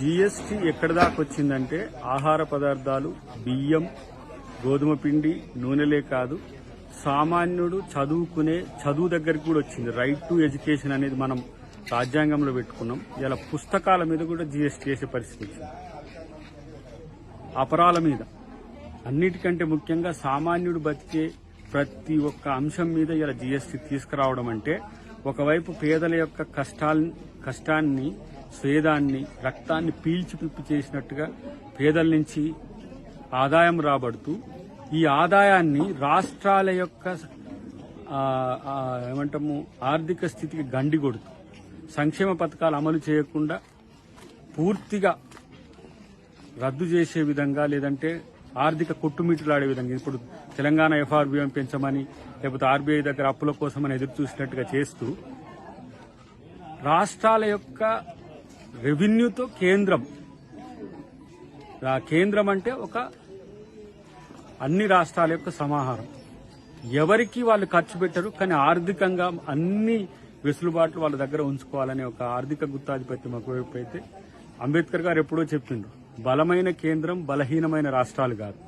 GST ఎక్కడి దాకా వచ్చిందంటే ఆహార పదార్థాలు, బియ్యం, గోధుమ పిండి, నూనెలే కాదు, సామాన్యుడు చదువుకునే చదువు దగ్గరికి కూడా వచ్చింది. రైట్ టు ఎడ్యుకేషన్ అనేది మనం రాజ్యాంగంలో పెట్టుకున్నాం. ఇలా పుస్తకాల మీద కూడా జిఎస్టీ చేసే పరిస్థితి వచ్చింది. అపరాల మీద, అన్నిటికంటే ముఖ్యంగా సామాన్యుడు బతికే ప్రతి ఒక్క అంశం మీద ఇలా జిఎస్టీ తీసుకురావడం అంటే ఒకవైపు పేదల యొక్క కష్టాన్ని, స్వేదాన్ని, రక్తాన్ని పీల్చి పిప్పి చేసినట్టుగా పేదల నుంచి ఆదాయం రాబడుతూ ఈ ఆదాయాన్ని రాష్ట్రాల యొక్క ఆర్థిక స్థితికి గండి కొడుతూ సంక్షేమ పథకాలు అమలు చేయకుండా పూర్తిగా రద్దు చేసే విధంగా, లేదంటే ఆర్థిక కొట్టుమిట్టులాడే విధంగా, ఇప్పుడు తెలంగాణ ఎఫ్ఆర్బిఎం పెంచమని, లేకపోతే ఆర్బీఐ దగ్గర అప్పుల కోసమని ఎదురు చూసినట్టుగా చేస్తూ రాష్ట్రాల యొక్క రెవెన్యూతో కేంద్రం అంటే ఒక అన్ని రాష్ట్రాల యొక్క సమాహారం. ఎవరికి వాళ్ళు ఖర్చు పెట్టరు, కానీ ఆర్థికంగా అన్ని వెసులుబాట్లు వాళ్ళ దగ్గర ఉంచుకోవాలనే ఒక ఆర్థిక గుత్తాధిపత్యం ఒకవైపు అయితే, అంబేద్కర్ గారు ఎప్పుడో చెప్పిండ్రు, బలమైన కేంద్రం బలహీనమైన రాష్ట్రాలు కాదు,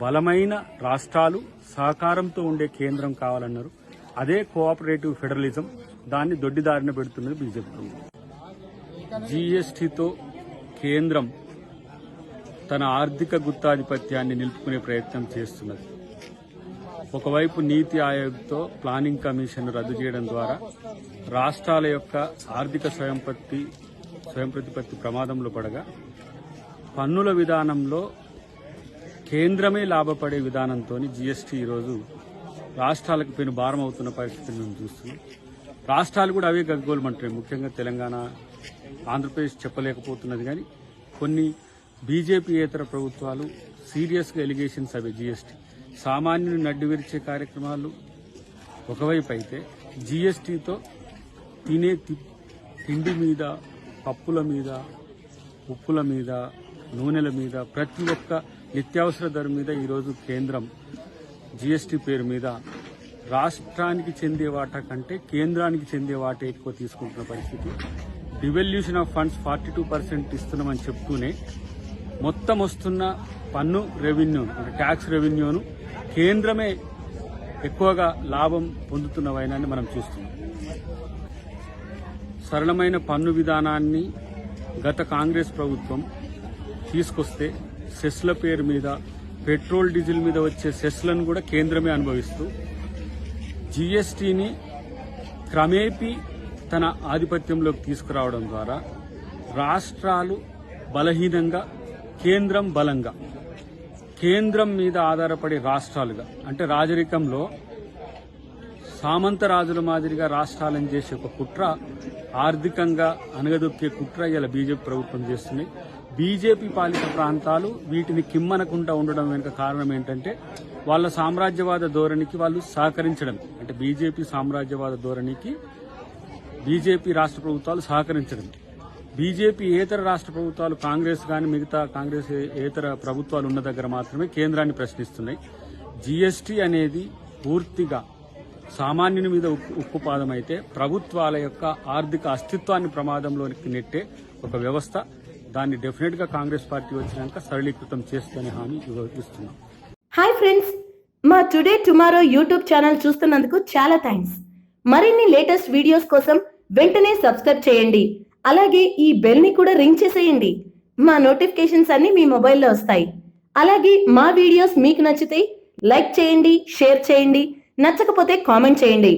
బలమైన రాష్ట్రాలు సహకారంతో ఉండే కేంద్రం కావాలన్నారు. అదే కోఆపరేటివ్ ఫెడరలిజం. దాన్ని దొడ్డిదారిన పెడుతున్నది బీజేపీ. జీఎస్టీతో కేంద్రం తన ఆర్థిక గుత్తాధిపత్యాన్ని నిలుపుకునే ప్రయత్నం చేస్తున్నది. ఒకవైపు నీతి ఆయోగ్తో ప్లానింగ్ కమిషన్ రద్దు చేయడం ద్వారా రాష్ట్రాల యొక్క ఆర్థిక స్వయం ప్రతిపత్తి ప్రమాదంలో పడగా, పన్నుల విధానంలో కేంద్రమే లాభపడే విధానంతో జీఎస్టీ ఈరోజు రాష్ట్రాలకు పెను భారం అవుతున్న పరిస్థితిని మేము చూస్తున్నాం. రాష్ట్రాలు కూడా అవే గగ్గోలమంటాయి. ముఖ్యంగా తెలంగాణ, ఆంధ్రప్రదేశ్ చెప్పలేకపోతున్నది, కానీ కొన్ని బీజేపీయేతర ప్రభుత్వాలు సీరియస్గా ఎలిగేషన్స్ అవే. జీఎస్టీ సామాన్యుని నడ్డి విరిచే కార్యక్రమాలు ఒకవైపు అయితే, జీఎస్టీతో తినే తిండి మీద, పప్పుల మీద, ఉప్పుల మీద, నూనెల మీద, ప్రతి ఒక్క నిత్యావసర ధర మీద ఈరోజు కేంద్రం జీఎస్టీ పేరు మీద రాష్ట్రానికి చెందే వాటా కంటే కేంద్రానికి చెందే వాటా ఎక్కువ తీసుకుంటున్న పరిస్థితి. డివల్యూషన్ ఆఫ్ ఫండ్స్ 42% ఇస్తున్నామని చెప్తూనే మొత్తం వస్తున్న పన్ను రెవెన్యూ, అంటే ట్యాక్స్ రెవెన్యూను కేంద్రమే ఎక్కువగా లాభం పొందుతున్న వైనాన్ని మనం చూస్తున్నాం. సరళమైన పన్ను విధానాన్ని గత కాంగ్రెస్ ప్రభుత్వం తీసుకొస్తే సెస్ల పేరు మీద, పెట్రోల్ డీజిల్ మీద వచ్చే సెస్లను కూడా కేంద్రమే అనుభవిస్తూ జీఎస్టీని క్రమేపీ తన ఆధిపత్యంలోకి తీసుకురావడం ద్వారా రాష్ట్రాలు బలహీనంగా, కేంద్రం బలంగా, కేంద్రం మీద ఆధారపడే రాష్ట్రాలుగా, అంటే రాజరికంలో సామంత రాజుల మాదిరిగా రాష్ట్రాలను చేసే ఒక కుట్ర, ఆర్థికంగా అనగదొక్కే కుట్ర ఇలా బీజేపీ ప్రభుత్వం చేస్తుంది. బీజేపీ పాలిత ప్రాంతాలు వీటిని కిమ్మనకుండా ఉండడం వెనుక కారణం ఏంటంటే వాళ్ళ సామ్రాజ్యవాద ధోరణికి వాళ్ళు సహకరించడం. అంటే బీజేపీ సామ్రాజ్యవాద ధోరణికి బీజేపీ రాష్ట్ర ప్రభుత్వాలు సహకరించడం. బీజేపీ ఏతర రాష్ట్ర ప్రభుత్వాలు, కాంగ్రెస్ కానీ మిగతా కాంగ్రెస్ ఏతర ప్రభుత్వాలు ఉన్న దగ్గర మాత్రమే కేంద్రాన్ని ప్రశ్నిస్తున్నాయి. జీఎస్టీ అనేది పూర్తిగా సామాన్యుని మీద ఉక్కుపాదం అయితే, ప్రభుత్వాల యొక్క ఆర్థిక అస్తిత్వాన్ని ప్రమాదంలోకి నెట్టే ఒక వ్యవస్థ. దాన్ని డెఫినెట్ గా కాంగ్రెస్ పార్టీ వచ్చినాక సరళీకృతం చేస్తుందని హామీ ఇస్తున్నాం. హాయ్ ఫ్రెండ్స్, మా టుడే టుమారో యూట్యూబ్ ఛానల్ చూస్తున్నందుకు చాలా థ్యాంక్స్. మరిన్ని లేటెస్ట్ వీడియోస్ కోసం వెంటనే సబ్స్క్రైబ్ చేయండి. అలాగే ఈ బెల్ ని కూడా రింగ్ చేసేయండి. మా నోటిఫికేషన్స్ అన్ని మీ మొబైల్లో వస్తాయి. అలాగే మా వీడియోస్ మీకు నచ్చితే లైక్ చేయండి, షేర్ చేయండి, నచ్చకపోతే కామెంట్ చేయండి.